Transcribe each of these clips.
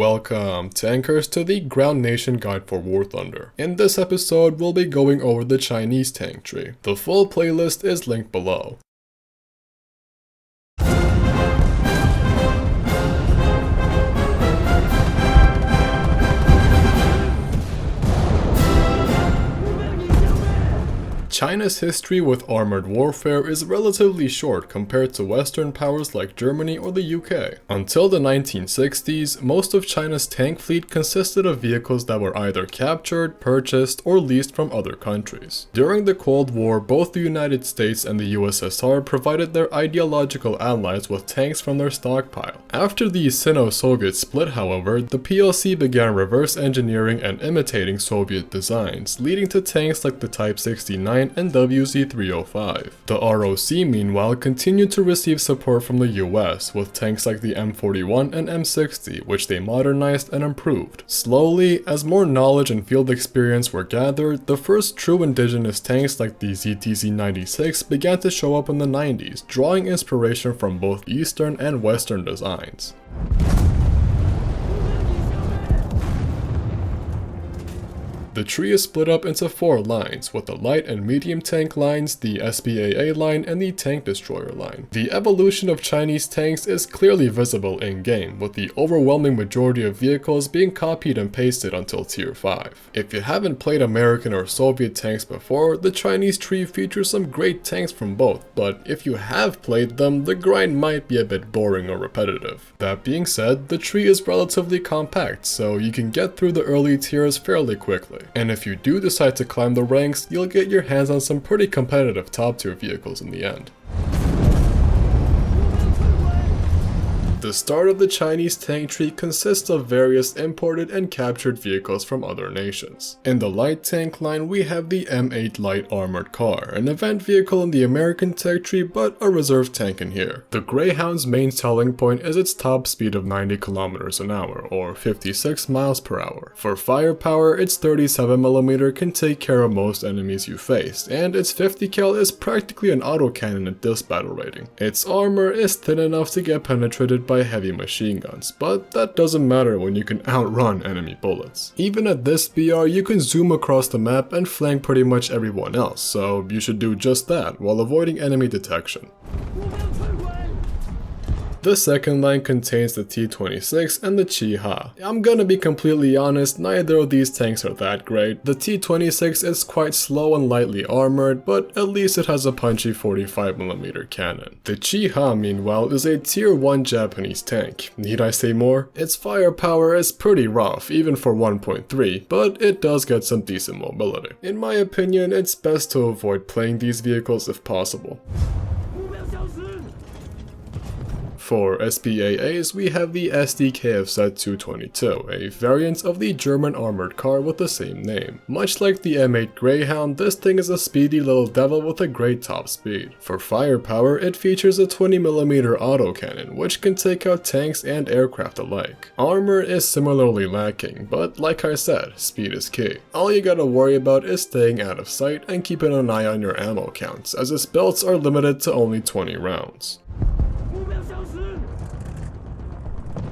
Welcome, tankers, to the Ground Nation Guide for War Thunder. In this episode, we'll be going over the Chinese tank tree. The full playlist is linked below. China's history with armored warfare is relatively short compared to Western powers like Germany or the UK. Until the 1960s, most of China's tank fleet consisted of vehicles that were either captured, purchased, or leased from other countries. During the Cold War, both the United States and the USSR provided their ideological allies with tanks from their stockpile. After the Sino-Soviet split, however, the PLC began reverse engineering and imitating Soviet designs, leading to tanks like the Type 69 and WZ-305. The ROC, meanwhile, continued to receive support from the US, with tanks like the M41 and M60, which they modernized and improved. Slowly, as more knowledge and field experience were gathered, the first true indigenous tanks like the ZTZ-96 began to show up in the 90s, drawing inspiration from both Eastern and Western designs. The tree is split up into 4 lines, with the light and medium tank lines, the SBAA line, and the tank destroyer line. The evolution of Chinese tanks is clearly visible in-game, with the overwhelming majority of vehicles being copied and pasted until Tier 5. If you haven't played American or Soviet tanks before, the Chinese tree features some great tanks from both, but if you have played them, the grind might be a bit boring or repetitive. That being said, the tree is relatively compact, so you can get through the early tiers fairly quickly. And if you do decide to climb the ranks, you'll get your hands on some pretty competitive top tier vehicles in the end. The start of the Chinese tank tree consists of various imported and captured vehicles from other nations. In the light tank line, we have the M8 Light Armored Car, an event vehicle in the American tech tree but a reserve tank in here. The Greyhound's main selling point is its top speed of 90 km an hour, or 56 miles per hour. For firepower, its 37mm can take care of most enemies you face, and its 50 cal is practically an autocannon at this battle rating. Its armor is thin enough to get penetrated by heavy machine guns, but that doesn't matter when you can outrun enemy bullets. Even at this BR, you can zoom across the map and flank pretty much everyone else, so you should do just that while avoiding enemy detection. The second line contains the T-26 and the Chi-Ha. I'm gonna be completely honest, neither of these tanks are that great. The T-26 is quite slow and lightly armored, but at least it has a punchy 45mm cannon. The Chi-Ha, meanwhile, is a Tier 1 Japanese tank. Need I say more? Its firepower is pretty rough, even for 1.3, but it does get some decent mobility. In my opinion, it's best to avoid playing these vehicles if possible. For SBAAs, we have the SDKFZ-222, a variant of the German armored car with the same name. Much like the M8 Greyhound, this thing is a speedy little devil with a great top speed. For firepower, it features a 20mm autocannon, which can take out tanks and aircraft alike. Armor is similarly lacking, but like I said, speed is key. All you gotta worry about is staying out of sight and keeping an eye on your ammo counts, as its belts are limited to only 20 rounds.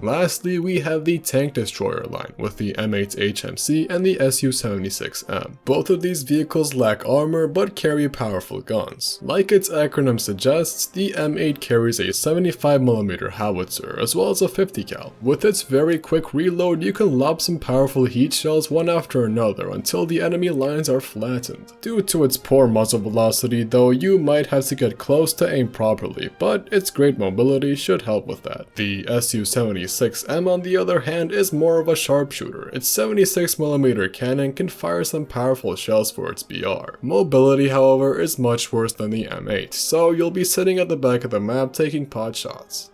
Lastly, we have the tank destroyer line with the M8 HMC and the Su-76M. Both of these vehicles lack armor but carry powerful guns. Like its acronym suggests, the M8 carries a 75mm howitzer as well as a 50 cal. With its very quick reload, you can lob some powerful heat shells one after another until the enemy lines are flattened. Due to its poor muzzle velocity though, you might have to get close to aim properly, but its great mobility should help with that. The Su-76M on the other hand is more of a sharpshooter. Its 76mm cannon can fire some powerful shells for its BR. Mobility, however, is much worse than the M8, so you'll be sitting at the back of the map taking pot shots.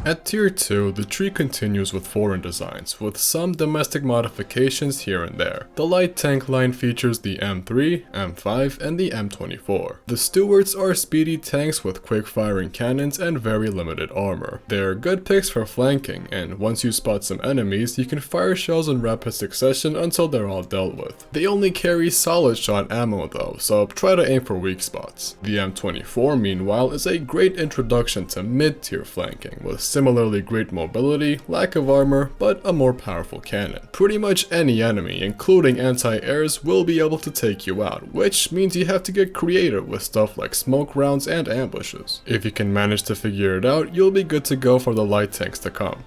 At tier 2, the tree continues with foreign designs, with some domestic modifications here and there. The light tank line features the M3, M5, and the M24. The Stuarts are speedy tanks with quick firing cannons and very limited armor. They're good picks for flanking, and once you spot some enemies, you can fire shells in rapid succession until they're all dealt with. They only carry solid shot ammo though, so try to aim for weak spots. The M24 meanwhile is a great introduction to mid-tier flanking, with similarly great mobility, lack of armor, but a more powerful cannon. Pretty much any enemy, including anti-airs, will be able to take you out, which means you have to get creative with stuff like smoke rounds and ambushes. If you can manage to figure it out, you'll be good to go for the light tanks to come.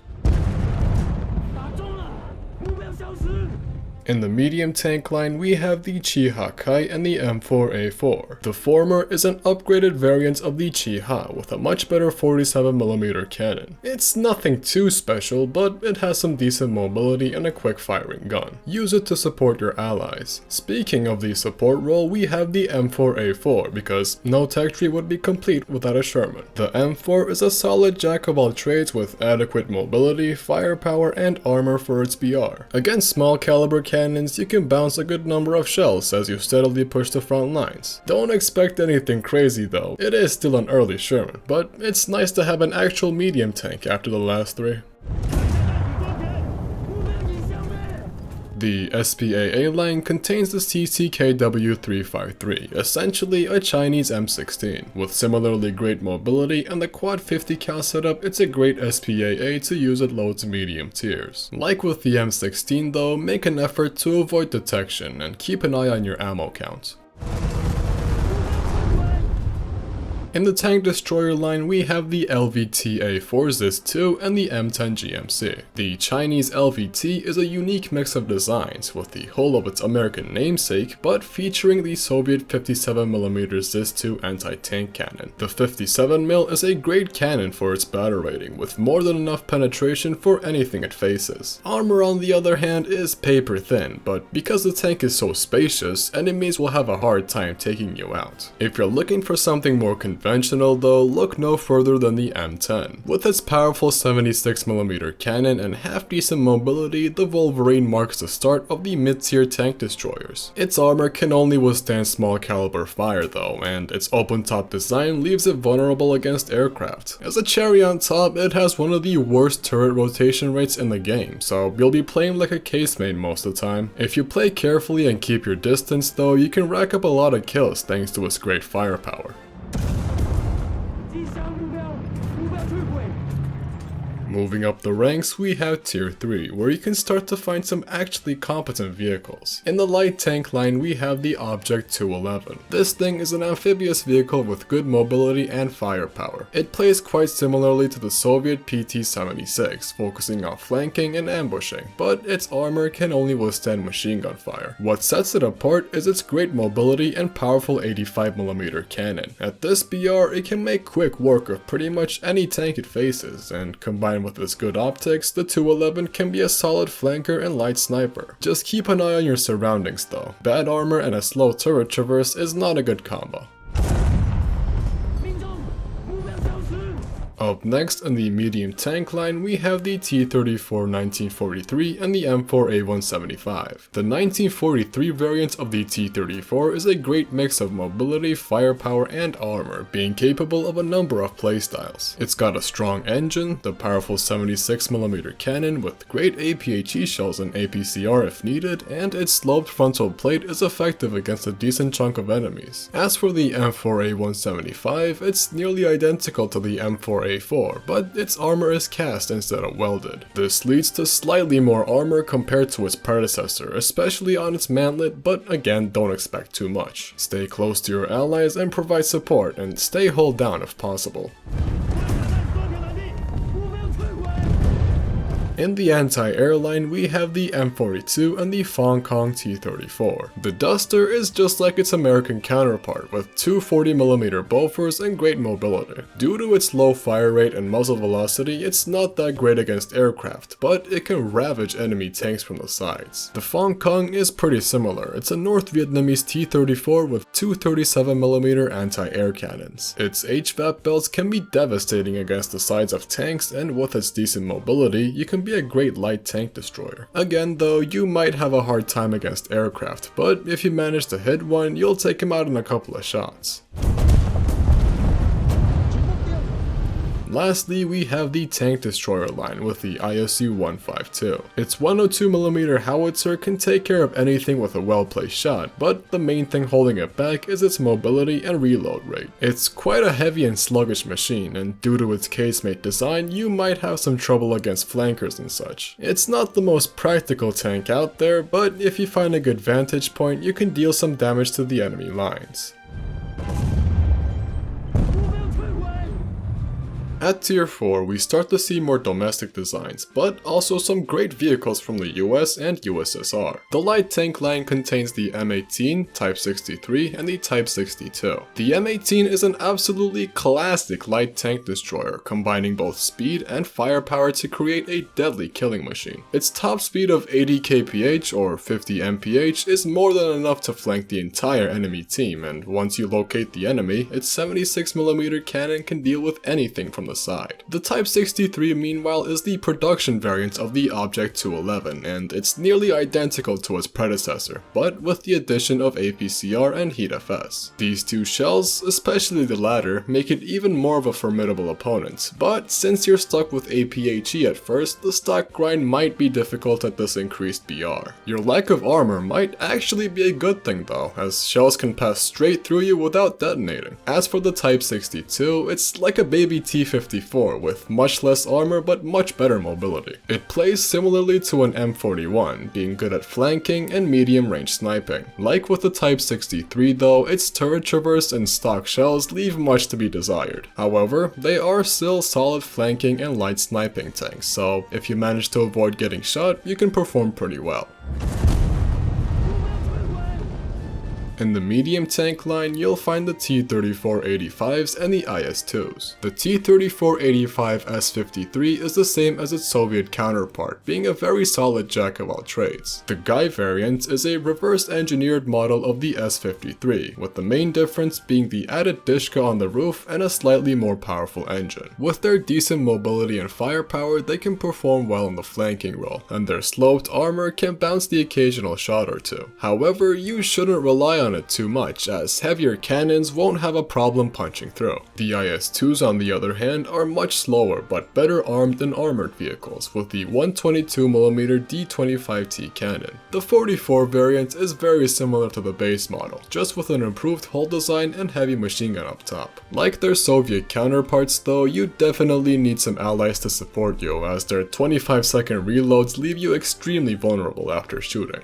In the medium tank line, we have the Chi-Ha and the M4A4. The former is an upgraded variant of the Chi-Ha with a much better 47mm cannon. It's nothing too special, but it has some decent mobility and a quick firing gun. Use it to support your allies. Speaking of the support role, we have the M4A4 because no tech tree would be complete without a Sherman. The M4 is a solid jack of all trades with adequate mobility, firepower, and armor for its BR. Against small caliber cannons, you can bounce a good number of shells as you steadily push the front lines. Don't expect anything crazy though, it is still an early Sherman, but it's nice to have an actual medium tank after the last three. The SPAA line contains the CCKW353, essentially a Chinese M16. With similarly great mobility and the quad 50 cal setup, it's a great SPAA to use at low to medium tiers. Like with the M16 though, make an effort to avoid detection and keep an eye on your ammo count. In the tank destroyer line, we have the LVT-A4 ZIS-2 and the M10 GMC. The Chinese LVT is a unique mix of designs, with the whole of its American namesake, but featuring the Soviet 57mm ZIS-2 anti-tank cannon. The 57mm is a great cannon for its batter rating, with more than enough penetration for anything it faces. Armor on the other hand is paper thin, but because the tank is so spacious, enemies will have a hard time taking you out. If you're looking for something more conventional though, look no further than the M10. With its powerful 76mm cannon and half-decent mobility, the Wolverine marks the start of the mid-tier tank destroyers. Its armor can only withstand small caliber fire though, and its open-top design leaves it vulnerable against aircraft. As a cherry on top, it has one of the worst turret rotation rates in the game, so you'll be playing like a casemate most of the time. If you play carefully and keep your distance though, you can rack up a lot of kills thanks to its great firepower. Moving up the ranks, we have Tier 3, where you can start to find some actually competent vehicles. In the light tank line, we have the Object 211. This thing is an amphibious vehicle with good mobility and firepower. It plays quite similarly to the Soviet PT-76, focusing on flanking and ambushing, but its armor can only withstand machine gun fire. What sets it apart is its great mobility and powerful 85mm cannon. At this BR, it can make quick work of pretty much any tank it faces, and combined with its good optics, the 211 can be a solid flanker and light sniper. Just keep an eye on your surroundings though. Bad armor and a slow turret traverse is not a good combo. Up next in the medium tank line, we have the T-34-1943 and the M4A175. The 1943 variant of the T-34 is a great mix of mobility, firepower, and armor, being capable of a number of playstyles. It's got a strong engine, the powerful 76mm cannon with great APHE shells and APCR if needed, and its sloped frontal plate is effective against a decent chunk of enemies. As for the M4A175, it's nearly identical to the M4A4, but its armor is cast instead of welded. This leads to slightly more armor compared to its predecessor, especially on its mantlet, but again, don't expect too much. Stay close to your allies and provide support, and stay hull down if possible. In the anti-air line, we have the M42 and the Hong Kong T-34. The Duster is just like its American counterpart, with two 40mm Bofors and great mobility. Due to its low fire rate and muzzle velocity, it's not that great against aircraft, but it can ravage enemy tanks from the sides. The Hong Kong is pretty similar. It's a North Vietnamese T-34 with two 37mm anti-air cannons. Its HVAP belts can be devastating against the sides of tanks, and with its decent mobility, you can be a great light tank destroyer. Again though, you might have a hard time against aircraft, but if you manage to hit one, you'll take him out in a couple of shots. Lastly, we have the tank destroyer line with the ISU-152. Its 102mm howitzer can take care of anything with a well-placed shot, but the main thing holding it back is its mobility and reload rate. It's quite a heavy and sluggish machine, and due to its casemate design, you might have some trouble against flankers and such. It's not the most practical tank out there, but if you find a good vantage point, you can deal some damage to the enemy lines. At Tier 4, we start to see more domestic designs, but also some great vehicles from the US and USSR. The light tank line contains the M18, Type 63, and the Type 62. The M18 is an absolutely classic light tank destroyer, combining both speed and firepower to create a deadly killing machine. Its top speed of 80 kph or 50 mph is more than enough to flank the entire enemy team, and once you locate the enemy, its 76mm cannon can deal with anything from the side. The Type 63 meanwhile is the production variant of the Object 211, and it's nearly identical to its predecessor, but with the addition of APCR and Heat FS. These two shells, especially the latter, make it even more of a formidable opponent, but since you're stuck with APHE at first, the stock grind might be difficult at this increased BR. Your lack of armor might actually be a good thing though, as shells can pass straight through you without detonating. As for the Type 62, it's like a baby T-54 with much less armor but much better mobility. It plays similarly to an M41, being good at flanking and medium range sniping. Like with the Type 63 though, its turret traverse and stock shells leave much to be desired. However, they are still solid flanking and light sniping tanks, so if you manage to avoid getting shot, you can perform pretty well. In the medium tank line, you'll find the T-34-85s and the IS-2s. The T-34-85S-53 is the same as its Soviet counterpart, being a very solid jack-of-all trades. The Guy variant is a reverse-engineered model of the S-53, with the main difference being the added dishka on the roof and a slightly more powerful engine. With their decent mobility and firepower, they can perform well in the flanking role, and their sloped armor can bounce the occasional shot or two. However, you shouldn't rely on it too much, as heavier cannons won't have a problem punching through. The IS-2s on the other hand are much slower but better armed and armored vehicles, with the 122mm D25T cannon. The 44 variant is very similar to the base model, just with an improved hull design and heavy machine gun up top. Like their Soviet counterparts though, you definitely need some allies to support you, as their 25-second reloads leave you extremely vulnerable after shooting.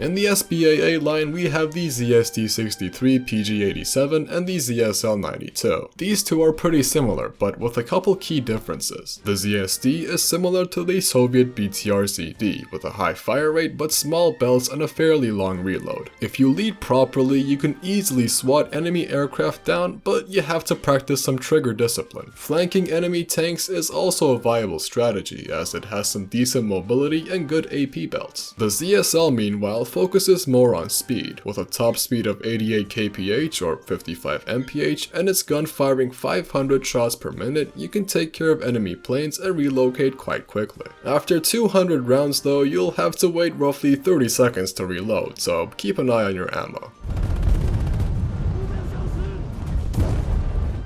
In the SBAA line, we have the ZSD-63 PG-87 and the ZSL-92. These two are pretty similar, but with a couple key differences. The ZSD is similar to the Soviet BTR-ZD, with a high fire rate but small belts and a fairly long reload. If you lead properly, you can easily swat enemy aircraft down, but you have to practice some trigger discipline. Flanking enemy tanks is also a viable strategy, as it has some decent mobility and good AP belts. The ZSL, meanwhile, focuses more on speed, with a top speed of 88 kph or 55 mph, and its gun firing 500 shots per minute. You can take care of enemy planes and relocate quite quickly. After 200 rounds though, you'll have to wait roughly 30 seconds to reload, so keep an eye on your ammo.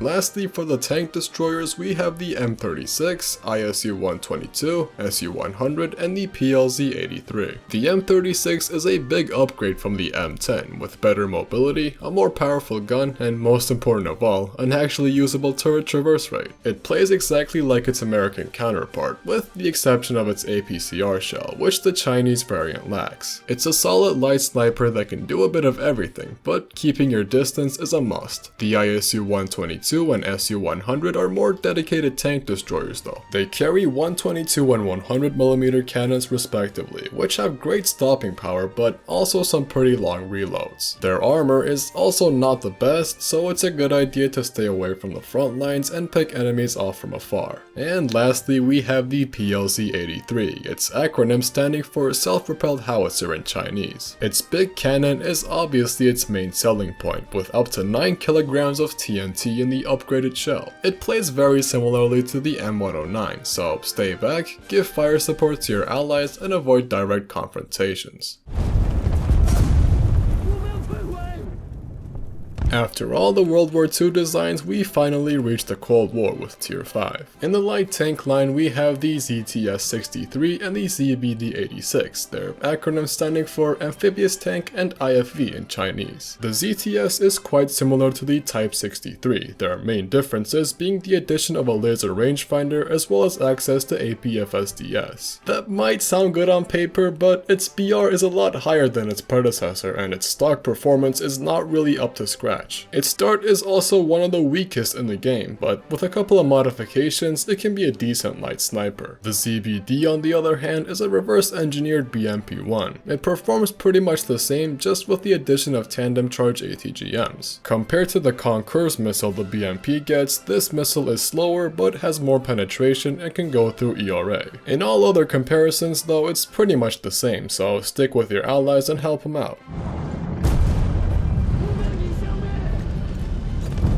Lastly, for the tank destroyers, we have the M36, ISU-122, SU-100, and the PLZ-83. The M36 is a big upgrade from the M10, with better mobility, a more powerful gun, and most important of all, an actually usable turret traverse rate. It plays exactly like its American counterpart, with the exception of its APCR shell, which the Chinese variant lacks. It's a solid light sniper that can do a bit of everything, but keeping your distance is a must. The ISU-122 122 and Su-100 are more dedicated tank destroyers though. They carry 122 and 100mm cannons respectively, which have great stopping power but also some pretty long reloads. Their armor is also not the best, so it's a good idea to stay away from the front lines and pick enemies off from afar. And lastly, we have the PLZ-83, its acronym standing for Self-Propelled Howitzer in Chinese. Its big cannon is obviously its main selling point, with up to 9 kilograms of TNT in the upgraded shell. It plays very similarly to the M109, so stay back, give fire support to your allies, and avoid direct confrontations. After all the World War II designs, we finally reached the Cold War with Tier 5. In the light tank line, we have the ZTS-63 and the ZBD-86, their acronym standing for Amphibious Tank and IFV in Chinese. The ZTS is quite similar to the Type 63, their main differences being the addition of a laser rangefinder as well as access to APFSDS. That might sound good on paper, but its BR is a lot higher than its predecessor and its stock performance is not really up to scratch. Its start is also one of the weakest in the game, but with a couple of modifications, it can be a decent light sniper. The ZBD on the other hand is a reverse engineered BMP-1. It performs pretty much the same, just with the addition of tandem charge ATGMs. Compared to the Concourse missile the BMP gets, this missile is slower but has more penetration and can go through ERA. In all other comparisons though, it's pretty much the same, so stick with your allies and help them out.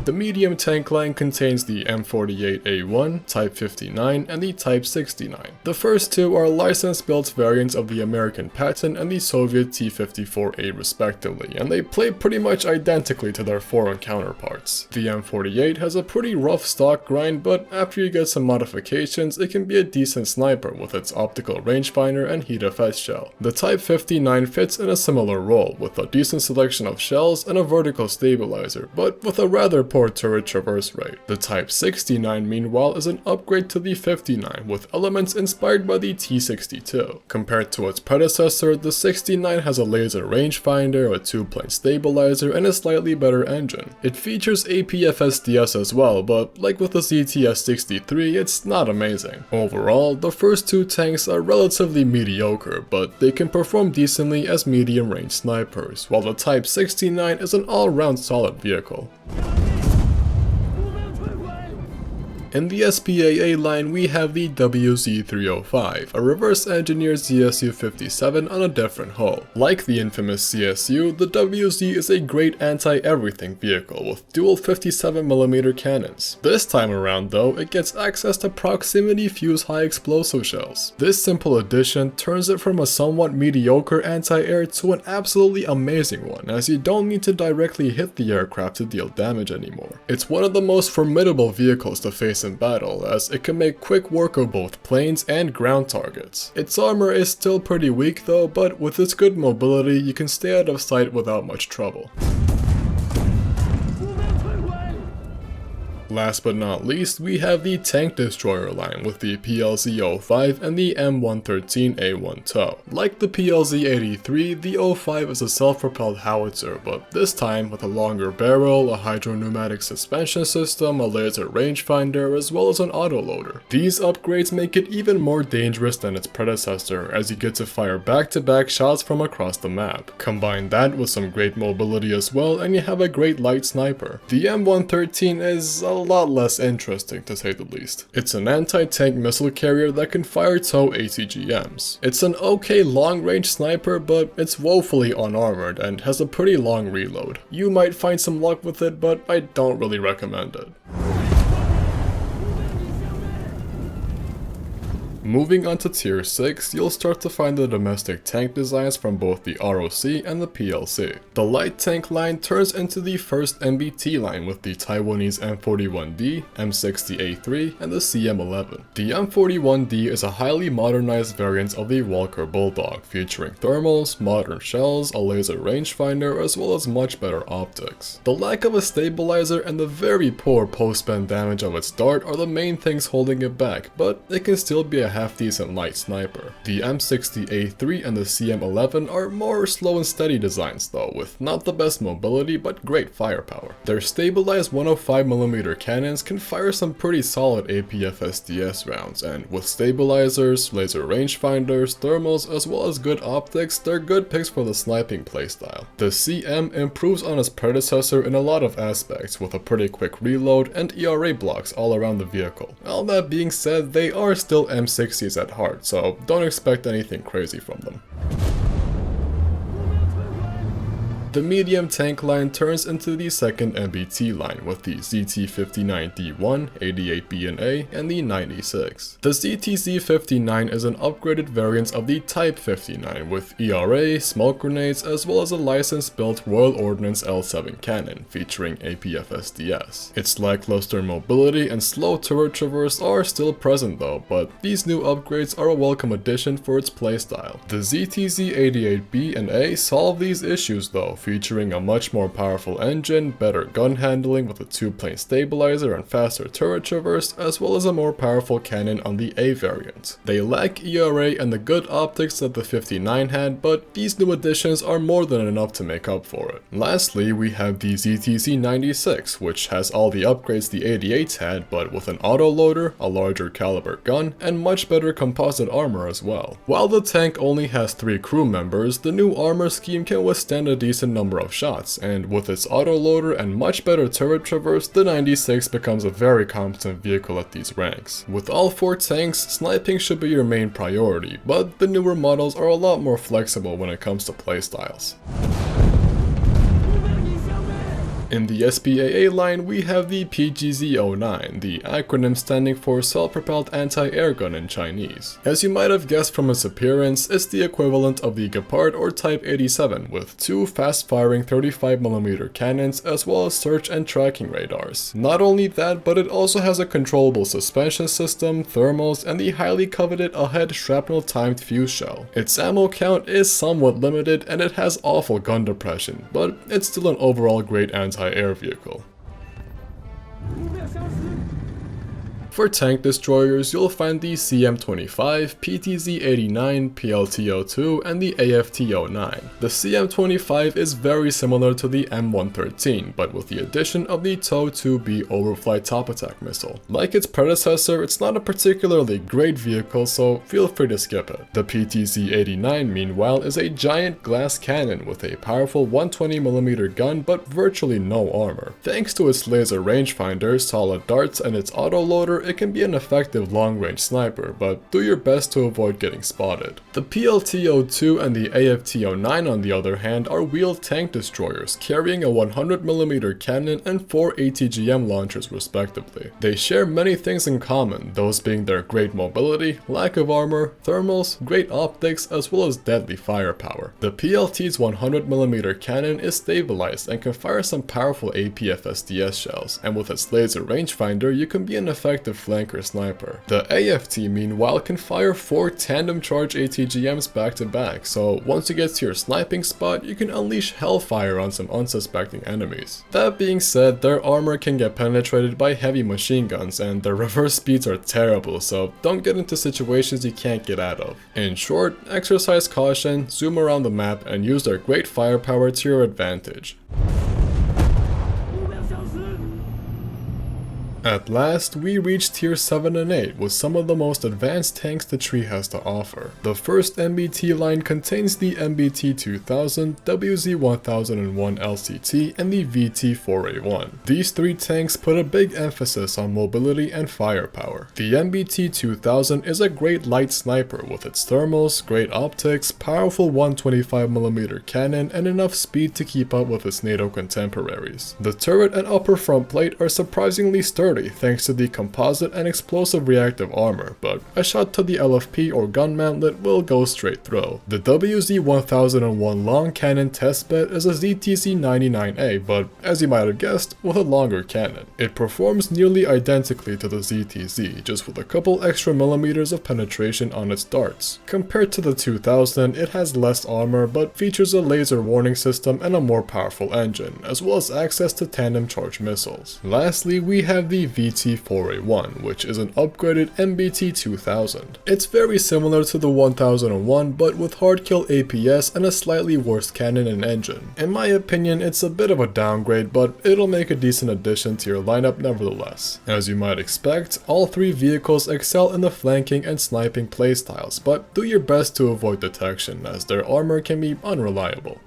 The medium tank line contains the M48A1, Type 59, and the Type 69. The first two are license-built variants of the American Patton and the Soviet T-54A respectively, and they play pretty much identically to their foreign counterparts. The M48 has a pretty rough stock grind, but after you get some modifications, it can be a decent sniper with its optical rangefinder and heat effect shell. The Type 59 fits in a similar role, with a decent selection of shells and a vertical stabilizer, but with a rather poor turret traverse rate. The Type 69 meanwhile is an upgrade to the 59 with elements inspired by the T62. Compared to its predecessor, the 69 has a laser rangefinder, a 2-plane stabilizer, and a slightly better engine. It features APFSDS as well, but like with the ZTS-63, it's not amazing. Overall, the first two tanks are relatively mediocre, but they can perform decently as medium-range snipers, while the Type 69 is an all-round solid vehicle. In the SPAA line, we have the WZ-305, a reverse-engineered CSU-57 on a different hull. Like the infamous CSU, the WZ is a great anti-everything vehicle with dual 57mm cannons. This time around though, it gets access to proximity fuse high explosive shells. This simple addition turns it from a somewhat mediocre anti-air to an absolutely amazing one, as you don't need to directly hit the aircraft to deal damage anymore. It's one of the most formidable vehicles to face in battle, as it can make quick work of both planes and ground targets. Its armor is still pretty weak though, but with its good mobility you can stay out of sight without much trouble. Last but not least, we have the tank destroyer line with the PLZ-05 and the M113A1 TOW. Like the PLZ-83, the 05 is a self-propelled howitzer, but this time with a longer barrel, a hydropneumatic suspension system, a laser rangefinder, as well as an autoloader. These upgrades make it even more dangerous than its predecessor, as you get to fire back-to-back shots from across the map. Combine that with some great mobility as well, and you have a great light sniper. The M113 is a lot less interesting to say the least. It's an anti-tank missile carrier that can fire TOW ATGMs. It's an okay long-range sniper, but it's woefully unarmored and has a pretty long reload. You might find some luck with it, but I don't really recommend it. Moving on to Tier 6, you'll start to find the domestic tank designs from both the ROC and the PLC. The light tank line turns into the first MBT line with the Taiwanese M41D, M60A3, and the CM11. The M41D is a highly modernized variant of the Walker Bulldog, featuring thermals, modern shells, a laser rangefinder, as well as much better optics. The lack of a stabilizer and the very poor post-spend damage of its dart are the main things holding it back, but it can still be a half-decent light sniper. The M60A3 and the CM11 are more slow and steady designs though, with not the best mobility but great firepower. Their stabilized 105mm cannons can fire some pretty solid APFSDS rounds, and with stabilizers, laser rangefinders, thermals, as well as good optics, they're good picks for the sniping playstyle. The CM improves on its predecessor in a lot of aspects, with a pretty quick reload and ERA blocks all around the vehicle. All that being said, they are still M60s at heart, so don't expect anything crazy from them. The medium tank line turns into the second MBT line with the ZT-59D1, 88B&A, and the 96. The ZT-Z59 is an upgraded variant of the Type 59 with ERA, smoke grenades, as well as a license-built Royal Ordnance L7 cannon featuring APFSDS. Its lackluster mobility and slow turret traverse are still present though, but these new upgrades are a welcome addition for its playstyle. The ZT-Z88B&A solve these issues though, featuring a much more powerful engine, better gun handling with a 2-plane stabilizer and faster turret traverse, as well as a more powerful cannon on the A variant. They lack ERA and the good optics that the 59 had, but these new additions are more than enough to make up for it. Lastly, we have the ZTZ-96, which has all the upgrades the 88s had, but with an autoloader, a larger caliber gun, and much better composite armor as well. While the tank only has 3 crew members, the new armor scheme can withstand a decent number of shots, and with its autoloader and much better turret traverse, the 96 becomes a very competent vehicle at these ranks. With all 4 tanks, sniping should be your main priority, but the newer models are a lot more flexible when it comes to playstyles. In the SPAA line, we have the PGZ-09, the acronym standing for Self-Propelled Anti-Air Gun in Chinese. As you might have guessed from its appearance, it's the equivalent of the Gepard or Type 87, with 2 fast-firing 35mm cannons as well as search and tracking radars. Not only that, but it also has a controllable suspension system, thermals, and the highly coveted ahead shrapnel-timed fuse shell. Its ammo count is somewhat limited and it has awful gun depression, but it's still an overall great anti-air vehicle. For tank destroyers, you'll find the CM25, PTZ-89, PLT-02, and the AFT-09. The CM25 is very similar to the M113, but with the addition of the TOW-2B overflight top attack missile. Like its predecessor, it's not a particularly great vehicle, so feel free to skip it. The PTZ-89, meanwhile, is a giant glass cannon with a powerful 120mm gun but virtually no armor. Thanks to its laser rangefinder, solid darts, and its autoloader, it can be an effective long-range sniper, but do your best to avoid getting spotted. The PLT-02 and the AFT-09 on the other hand are wheeled tank destroyers carrying a 100mm cannon and 4 ATGM launchers respectively. They share many things in common, those being their great mobility, lack of armor, thermals, great optics, as well as deadly firepower. The PLT's 100mm cannon is stabilized and can fire some powerful APFSDS shells, and with its laser rangefinder you can be an effective flanker sniper. The AFT meanwhile can fire 4 tandem charge ATGMs back to back, so once you get to your sniping spot you can unleash hellfire on some unsuspecting enemies. That being said, their armor can get penetrated by heavy machine guns and their reverse speeds are terrible, so don't get into situations you can't get out of. In short, exercise caution, zoom around the map, and use their great firepower to your advantage. At last, we reached tier 7 and 8 with some of the most advanced tanks the tree has to offer. The first MBT line contains the MBT-2000, WZ-1001 LCT, and the VT-4A1. These 3 tanks put a big emphasis on mobility and firepower. The MBT-2000 is a great light sniper with its thermals, great optics, powerful 125mm cannon, and enough speed to keep up with its NATO contemporaries. The turret and upper front plate are surprisingly sturdy thanks to the composite and explosive reactive armor, but a shot to the LFP or gun mantlet will go straight through. The WZ-1001 long cannon testbed is a ZTZ-99A, but as you might have guessed, with a longer cannon. It performs nearly identically to the ZTZ, just with a couple extra millimeters of penetration on its darts. Compared to the 2000, it has less armor, but features a laser warning system and a more powerful engine, as well as access to tandem charge missiles. Lastly, we have the the VT-4A1, which is an upgraded MBT-2000. It's very similar to the 1001, but with hard kill APS and a slightly worse cannon and engine. In my opinion, it's a bit of a downgrade, but it'll make a decent addition to your lineup nevertheless. As you might expect, all three vehicles excel in the flanking and sniping playstyles, but do your best to avoid detection, as their armor can be unreliable.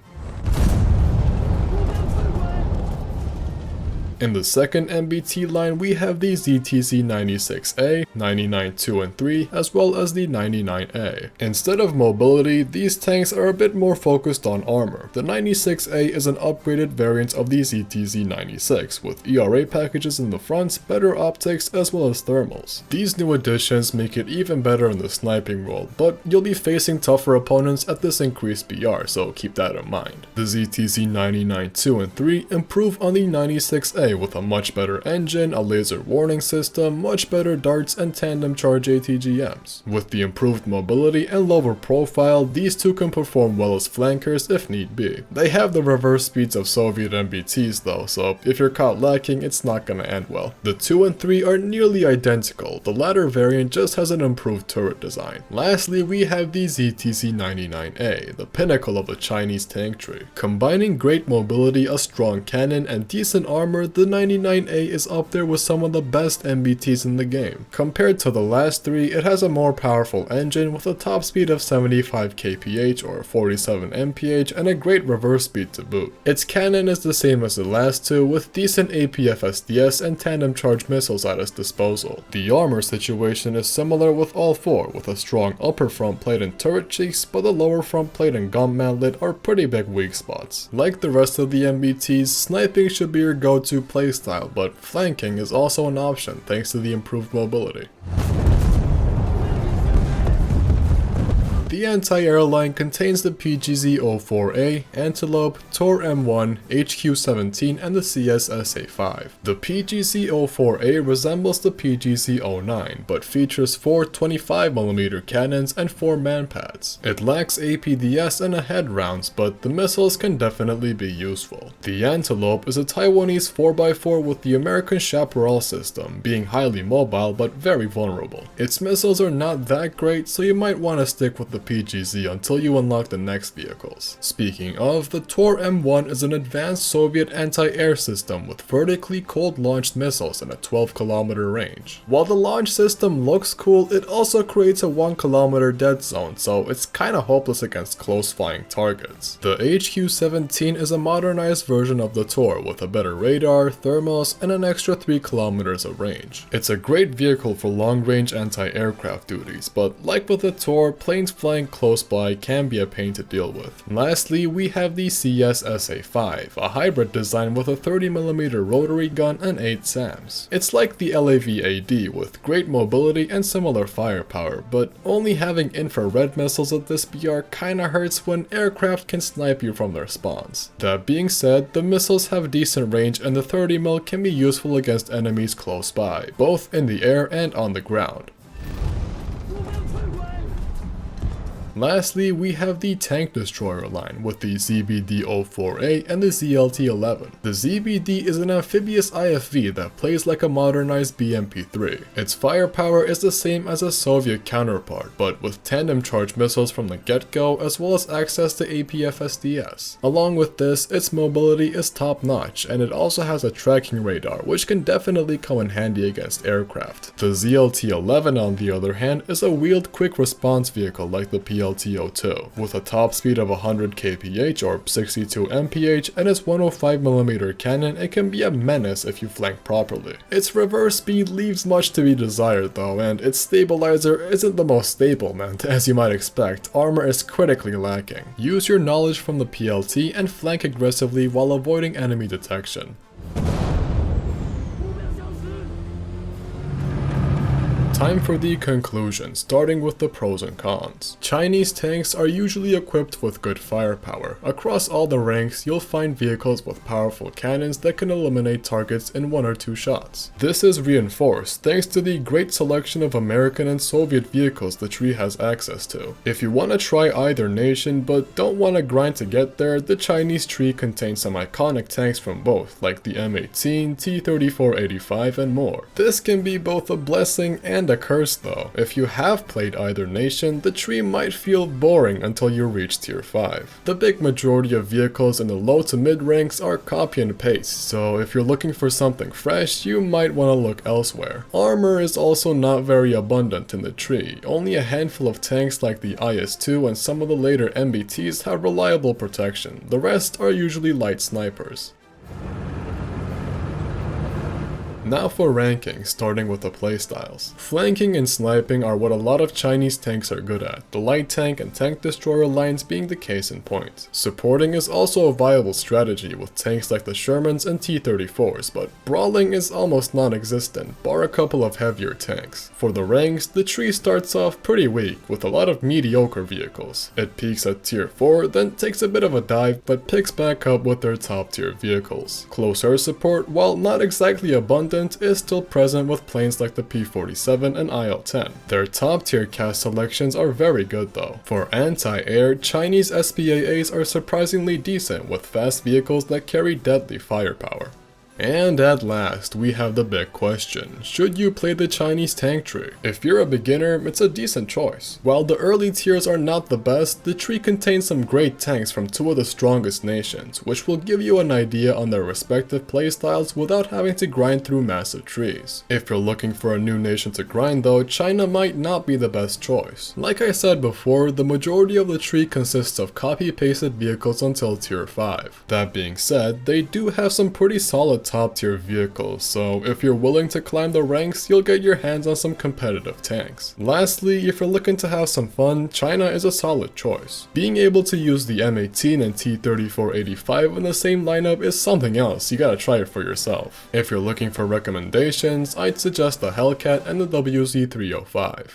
In the second MBT line, we have the ZTZ-96A, 99-2 and 3, as well as the 99A. Instead of mobility, these tanks are a bit more focused on armor. The 96A is an upgraded variant of the ZTZ-96, with ERA packages in the front, better optics, as well as thermals. These new additions make it even better in the sniping role, but you'll be facing tougher opponents at this increased BR, so keep that in mind. The ZTZ-99-2 and 3 improve on the 96A with a much better engine, a laser warning system, much better darts, and tandem charge ATGMs. With the improved mobility and lower profile, these two can perform well as flankers if need be. They have the reverse speeds of Soviet MBTs though, so if you're caught lacking, it's not gonna end well. The 2 and 3 are nearly identical, the latter variant just has an improved turret design. Lastly, we have the ZTZ-99A, the pinnacle of the Chinese tank tree. Combining great mobility, a strong cannon, and decent armor, the 99A is up there with some of the best MBTs in the game. Compared to the last three, it has a more powerful engine with a top speed of 75 kph or 47 mph and a great reverse speed to boot. Its cannon is the same as the last two, with decent APF-SDS and tandem charge missiles at its disposal. The armor situation is similar with all four, with a strong upper front plate and turret cheeks, but the lower front plate and gun mantlet are pretty big weak spots. Like the rest of the MBTs, sniping should be your go-to playstyle, but flanking is also an option thanks to the improved mobility. The anti-air line contains the PGZ-04A, Antelope, Tor M1, HQ-17, and the CSSA-5. The PGZ-04A resembles the PGZ-09, but features 4 25mm cannons and 4 manpads. It lacks APDS and a head rounds, but the missiles can definitely be useful. The Antelope is a Taiwanese 4x4 with the American Chaparral system, being highly mobile but very vulnerable. Its missiles are not that great, so you might want to stick with the PGZ until you unlock the next vehicles. Speaking of, the Tor M1 is an advanced Soviet anti-air system with vertically cold launched missiles and a 12-kilometer range. While the launch system looks cool, it also creates a 1-kilometer dead zone, so it's kinda hopeless against close flying targets. The HQ-17 is a modernized version of the Tor with a better radar, thermals, and an extra 3 kilometers of range. It's a great vehicle for long-range anti-aircraft duties, but like with the Tor, planes flying close by can be a pain to deal with. Lastly, we have the CSSA-5, a hybrid design with a 30mm rotary gun and 8 SAMs. It's like the LAV-AD with great mobility and similar firepower, but only having infrared missiles at this BR kinda hurts when aircraft can snipe you from their spawns. That being said, the missiles have decent range and the 30mm can be useful against enemies close by, both in the air and on the ground. Lastly, we have the Tank Destroyer line with the ZBD-04A and the ZLT-11. The ZBD is an amphibious IFV that plays like a modernized BMP-3. Its firepower is the same as a Soviet counterpart, but with tandem charge missiles from the get-go as well as access to APF-SDS. Along with this, its mobility is top-notch, and it also has a tracking radar, which can definitely come in handy against aircraft. The ZLT-11, on the other hand, is a wheeled quick response vehicle like the PLT-02, with a top speed of 100 kph or 62 mph and its 105mm cannon. It can be a menace if you flank properly. Its reverse speed leaves much to be desired though, and its stabilizer isn't the most stable, man. As you might expect, armor is critically lacking. Use your knowledge from the PLT and flank aggressively while avoiding enemy detection. Time for the conclusion, starting with the pros and cons. Chinese tanks are usually equipped with good firepower. Across all the ranks, you'll find vehicles with powerful cannons that can eliminate targets in 1 or 2 shots. This is reinforced thanks to the great selection of American and Soviet vehicles the tree has access to. If you want to try either nation but don't want to grind to get there, the Chinese tree contains some iconic tanks from both, like the M18, T-34-85 and more. This can be both a blessing and a curse though. If you have played either nation, the tree might feel boring until you reach tier 5. The big majority of vehicles in the low to mid ranks are copy and paste, so if you're looking for something fresh, you might want to look elsewhere. Armor is also not very abundant in the tree. Only a handful of tanks like the IS-2 and some of the later MBTs have reliable protection. The rest are usually light snipers. Now for ranking, starting with the playstyles. Flanking and sniping are what a lot of Chinese tanks are good at, the light tank and tank destroyer lines being the case in point. Supporting is also a viable strategy with tanks like the Shermans and T-34s, but brawling is almost non-existent, bar a couple of heavier tanks. For the ranks, the tree starts off pretty weak, with a lot of mediocre vehicles. It peaks at tier 4, then takes a bit of a dive, but picks back up with their top tier vehicles. Close air support, while not exactly abundant, is still present with planes like the P-47 and IL-10. Their top tier cast selections are very good though. For anti-air, Chinese SPAAs are surprisingly decent with fast vehicles that carry deadly firepower. And at last, we have the big question. Should you play the Chinese tank tree? If you're a beginner, it's a decent choice. While the early tiers are not the best, the tree contains some great tanks from 2 of the strongest nations, which will give you an idea on their respective playstyles without having to grind through massive trees. If you're looking for a new nation to grind though, China might not be the best choice. Like I said before, the majority of the tree consists of copy-pasted vehicles until tier 5. That being said, they do have some pretty solid top tier vehicles, so if you're willing to climb the ranks, you'll get your hands on some competitive tanks. Lastly, if you're looking to have some fun, China is a solid choice. Being able to use the M18 and T-34-85 in the same lineup is something else, you gotta try it for yourself. If you're looking for recommendations, I'd suggest the Hellcat and the WZ-305.